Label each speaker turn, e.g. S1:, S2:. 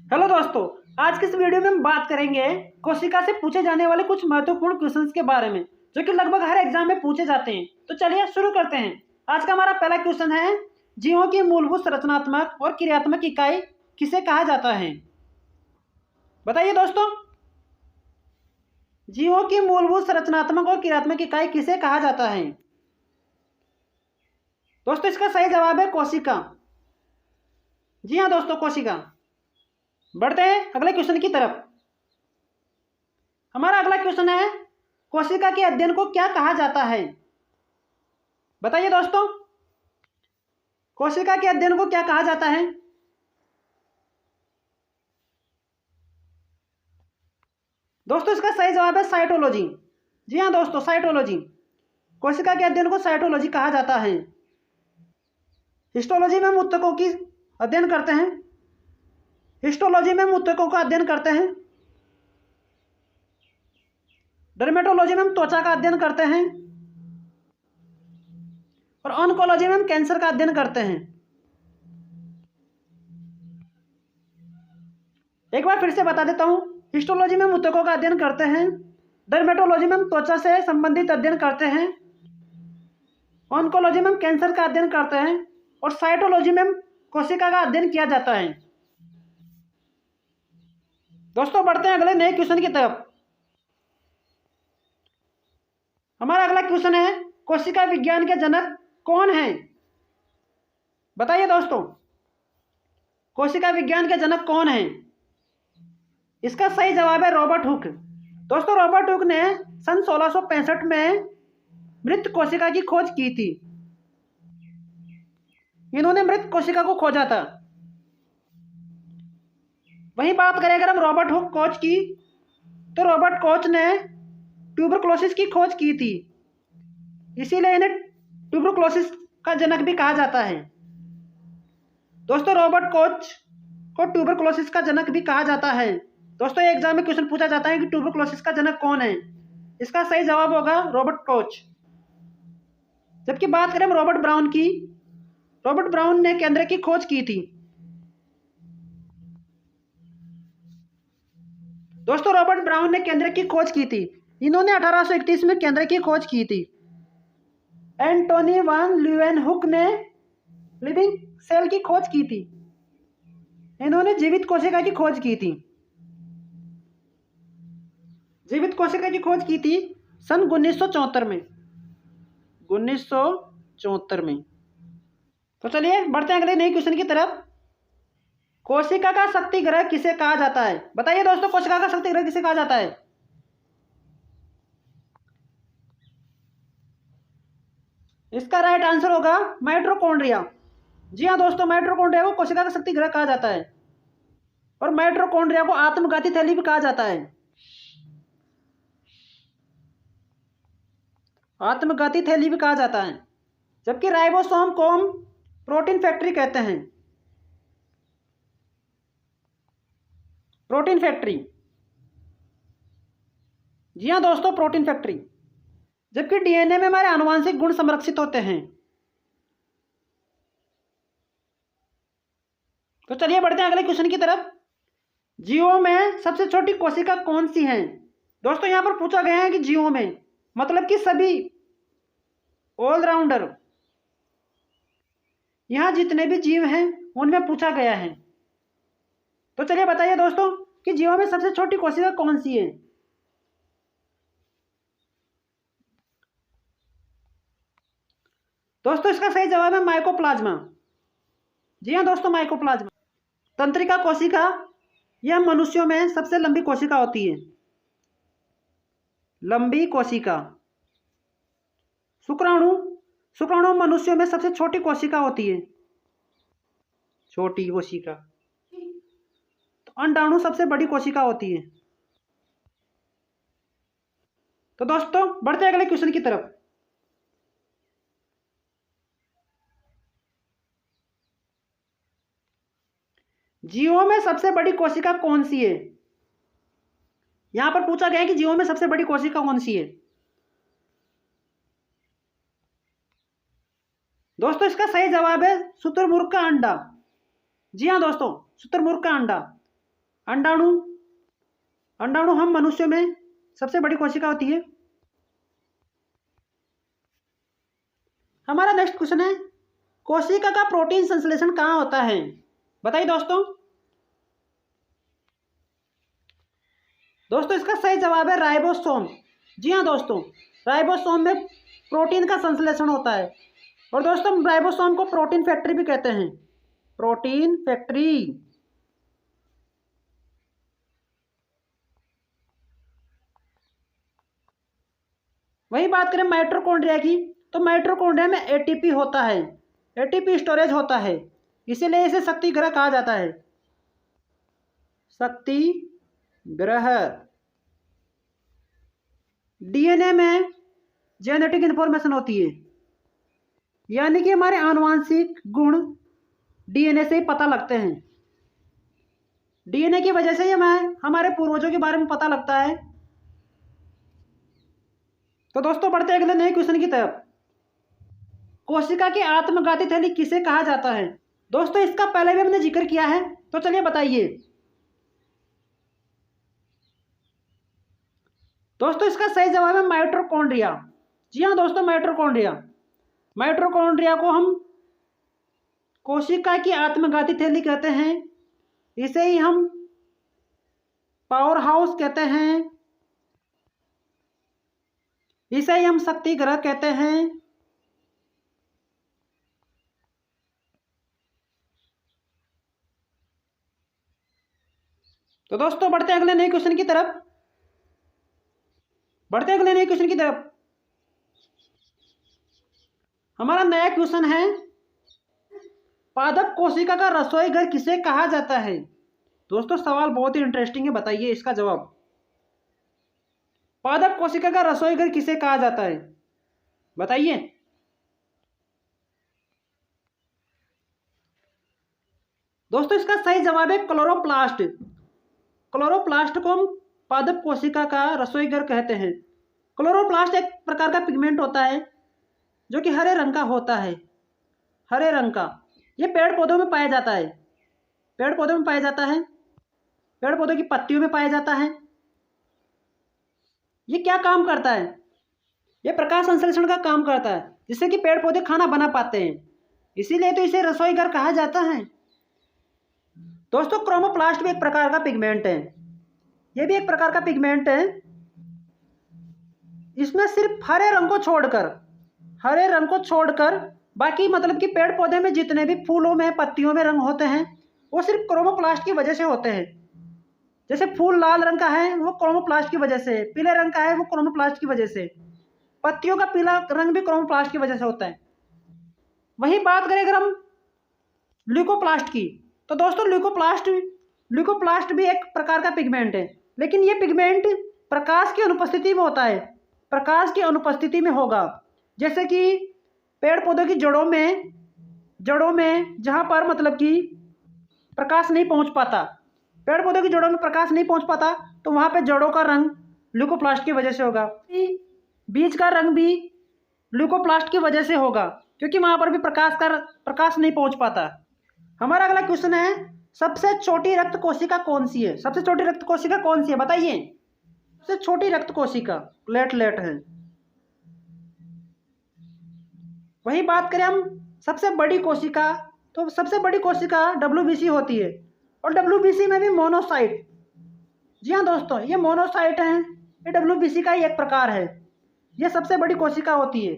S1: Hello दोस्तों, आज की इस वीडियो में हम बात करेंगे कोशिका से पूछे जाने वाले कुछ महत्वपूर्ण क्वेश्चंस के बारे में जो कि लगभग हर एग्जाम में पूछे जाते हैं। तो चलिए शुरू करते हैं। आज का हमारा पहला क्वेश्चन है, जीवों की मूलभूत संरचनात्मक और क्रियात्मक इकाई किसे कहा जाता है? बताइए दोस्तों, जीवों की मूलभूत संरचनात्मक और क्रियात्मक इकाई किसे कहा जाता है? दोस्तों इसका सही जवाब है कोशिका। जी हाँ दोस्तों, कोशिका। बढ़ते हैं अगले क्वेश्चन की तरफ। हमारा अगला क्वेश्चन है, कोशिका के अध्ययन को क्या कहा जाता है? बताइए दोस्तों, कोशिका के अध्ययन को क्या कहा जाता है? दोस्तों इसका सही जवाब है साइटोलॉजी। जी हाँ दोस्तों, साइटोलॉजी। कोशिका के अध्ययन को साइटोलॉजी कहा जाता है। हिस्टोलॉजी में हम ऊतकों की अध्ययन करते हैं। हिस्टोलॉजी में हम ऊतकों का अध्ययन करते हैं। डर्मेटोलॉजी में हम त्वचा का अध्ययन करते हैं और ऑन्कोलॉजी में हम कैंसर का अध्ययन करते हैं। एक बार फिर से बता देता हूं, हिस्टोलॉजी में हम ऊतकों का अध्ययन करते हैं। डर्मेटोलॉजी में हम त्वचा से संबंधित अध्ययन करते हैं। ऑन्कोलॉजी में हम कैंसर का अध्ययन करते हैं और साइटोलॉजी में हम कोशिका का अध्ययन किया जाता है। दोस्तों बढ़ते हैं अगले नए क्वेश्चन की तरफ। हमारा अगला क्वेश्चन है, कोशिका विज्ञान के जनक कौन है? बताइए दोस्तों, कोशिका विज्ञान के जनक कौन है? इसका सही जवाब है रॉबर्ट हुक। दोस्तों रॉबर्ट हुक ने सन 1665 में मृत कोशिका की खोज की थी। इन्होंने मृत कोशिका को खोजा था। वहीं बात करें अगर हम रॉबर्ट हुक कोच की, तो रॉबर्ट कोच ने ट्यूबरक्लोसिस की खोज की थी, इसीलिए इन्हें ट्यूबरक्लोसिस का जनक भी कहा जाता है। दोस्तों रॉबर्ट कोच को ट्यूबरक्लोसिस का जनक भी कहा जाता है। दोस्तों एग्जाम में क्वेश्चन पूछा जाता है कि ट्यूबरक्लोसिस का जनक कौन है? इसका सही जवाब होगा रॉबर्ट कोच। जबकि बात करें रॉबर्ट ब्राउन की, रॉबर्ट ब्राउन ने केंद्र की खोज की थी। दोस्तों रॉबर्ट ब्राउन ने केंद्र की खोज की थी। इन्होंने 1831 में केंद्र की खोज की थी। एंटोनी वान ल्यूवेनहुक ने लिविंग सेल की खोज की थी। इन्होंने जीवित कोशिका की खोज की थी। जीवित कोशिका की खोज की थी सन 1974 में। 1974 में। तो चलिए बढ़ते हैं अगले नए क्वेश्चन की तरफ। कोशिका का शक्ति ग्रह किसे कहा जाता है? बताइए दोस्तों, कोशिका का शक्ति ग्रह किसे कहा जाता है? इसका राइट आंसर होगा माइटोकॉन्ड्रिया। जी हाँ दोस्तों, माइटोकॉन्ड्रिया को कोशिका का शक्ति ग्रह कहा जाता है और माइटोकॉन्ड्रिया को आत्मघाती थैली भी कहा जाता है। आत्मघाती थैली भी कहा जाता है। जबकि राइबोसोम को हम प्रोटीन फैक्ट्री कहते हैं। Protein factory. जी हाँ दोस्तों, प्रोटीन फैक्ट्री। जबकि डीएनए में हमारे आनुवांशिक गुण संरक्षित होते हैं। तो चलिए बढ़ते हैं अगले क्वेश्चन की तरफ। जीवों में सबसे छोटी कोशिका कौन सी है? दोस्तों यहां पर पूछा गया है कि जीवों में मतलब कि सभी ऑलराउंडर, यहां जितने भी जीव हैं उनमें पूछा गया है। तो चलिए बताइए दोस्तों कि जीवों में सबसे छोटी कोशिका कौन सी है? दोस्तों इसका सही जवाब है माइकोप्लाज्मा। जी हाँ दोस्तों, माइकोप्लाज्मा। तंत्रिका कोशिका यह मनुष्यों में सबसे लंबी कोशिका होती है। लंबी कोशिका। शुक्राणु, शुक्राणु मनुष्यों में सबसे छोटी कोशिका होती है। छोटी कोशिका। तो अंडाणु सबसे बड़ी कोशिका होती है। तो दोस्तों बढ़ते हैं अगले क्वेश्चन की तरफ। जीवों में सबसे बड़ी कोशिका कौन सी है? यहां पर पूछा गया है कि जीवों में सबसे बड़ी कोशिका कौन सी है? दोस्तों इसका सही जवाब है शुतुरमुर्ग का अंडा। जी हाँ दोस्तों, शुतुरमुर्ग का अंडा। अंडाणु, अंडाणु हम मनुष्य में सबसे बड़ी कोशिका होती है। हमारा नेक्स्ट क्वेश्चन है, कोशिका का प्रोटीन संश्लेषण कहाँ होता है? बताइए दोस्तों। दोस्तों इसका सही जवाब है राइबोसोम। जी हाँ दोस्तों, राइबोसोम में प्रोटीन का संश्लेषण होता है। और दोस्तों राइबोसोम को प्रोटीन फैक्ट्री भी कहते हैं, प्रोटीन फैक्ट्री। वही बात करें माइटोकॉन्ड्रिया की, तो माइटोकॉन्ड्रिया में एटीपी होता है, एटीपी स्टोरेज होता है, इसीलिए इसे शक्ति ग्रह कहा जाता है, शक्ति ग्रह। डीएनए में जेनेटिक इंफॉर्मेशन होती है, यानी कि हमारे आनुवांशिक गुण डीएनए से ही पता लगते हैं। डीएनए की वजह से ही हमें हमारे पूर्वजों के बारे में पता लगता है। तो दोस्तों बढ़ते अगले नए क्वेश्चन की तरफ। कोशिका की आत्मघाती थैली किसे कहा जाता है? दोस्तों इसका पहले भी हमने जिक्र किया है, तो चलिए बताइए। दोस्तों इसका सही जवाब है माइटोकॉन्ड्रिया। जी हाँ दोस्तों, माइटोकॉन्ड्रिया। माइटोकॉन्ड्रिया को हम कोशिका की आत्मघाती थैली कहते हैं, इसे ही हम पावर हाउस कहते हैं, इसे ही हम शक्ति ग्रह कहते हैं। तो दोस्तों बढ़ते अगले नए क्वेश्चन की तरफ, बढ़ते अगले नए क्वेश्चन की तरफ। हमारा नया क्वेश्चन है, पादप कोशिका का रसोई घर किसे कहा जाता है? दोस्तों सवाल बहुत ही इंटरेस्टिंग है, बताइए इसका जवाब। पादप कोशिका का रसोई घर किसे कहा जाता है? बताइए। दोस्तों इसका सही जवाब है क्लोरोप्लास्ट। क्लोरोप्लास्ट को हम पादप कोशिका का रसोई घर कहते हैं। क्लोरोप्लास्ट एक प्रकार का पिगमेंट होता है जो कि हरे रंग का होता है, हरे रंग का। ये पेड़ पौधों में पाया जाता है, पेड़ पौधों में पाया जाता है, पेड़ पौधों की पत्तियों में पाया जाता है। ये क्या काम करता है? ये प्रकाश संश्लेषण का काम करता है, जिससे कि पेड़ पौधे खाना बना पाते हैं, इसीलिए तो इसे रसोई घर कहा जाता है। दोस्तों क्रोमोप्लास्ट भी एक प्रकार का पिगमेंट है, ये भी एक प्रकार का पिगमेंट है। इसमें सिर्फ हरे रंग को छोड़कर, हरे रंग को छोड़कर बाकी मतलब कि पेड़ पौधे में जितने भी फूलों में पत्तियों में रंग होते हैं वो सिर्फ क्रोमोप्लास्ट की वजह से होते हैं। जैसे फूल लाल रंग का है वो क्रोमोप्लास्ट की वजह से, पीले रंग का है वो क्रोमोप्लास्ट की वजह से, पत्तियों का पीला रंग भी क्रोमोप्लास्ट की वजह से होता है। वही बात करें अगर हम ल्यूकोप्लास्ट की, तो दोस्तों ल्यूकोप्लास्ट भी एक प्रकार का पिगमेंट है, लेकिन ये पिगमेंट प्रकाश की अनुपस्थिति में होता है, प्रकाश की अनुपस्थिति में होगा। जैसे कि पेड़ पौधों की जड़ों में जहाँ पर मतलब कि प्रकाश नहीं पहुँच पाता, पेड़ पौधों की जड़ों में प्रकाश नहीं पहुँच पाता, तो वहाँ पे जड़ों का रंग ल्यूकोप्लास्ट की वजह से होगा। बीज का रंग भी ल्यूकोप्लास्ट की वजह से होगा, क्योंकि वहाँ पर भी प्रकाश नहीं पहुँच पाता। हमारा अगला क्वेश्चन है, सबसे छोटी रक्त कोशिका कौन सी है? सबसे छोटी रक्त कोशिका कौन सी है बताइए। सबसे छोटी रक्त कोशिका प्लेटलेट है। वही बात करें हम सबसे बड़ी कोशिका, तो सबसे बड़ी कोशिका WBC होती है, और WBC में भी मोनोसाइट। जी हाँ दोस्तों, ये मोनोसाइट है, ये WBC का ही एक प्रकार है, ये सबसे बड़ी कोशिका होती है।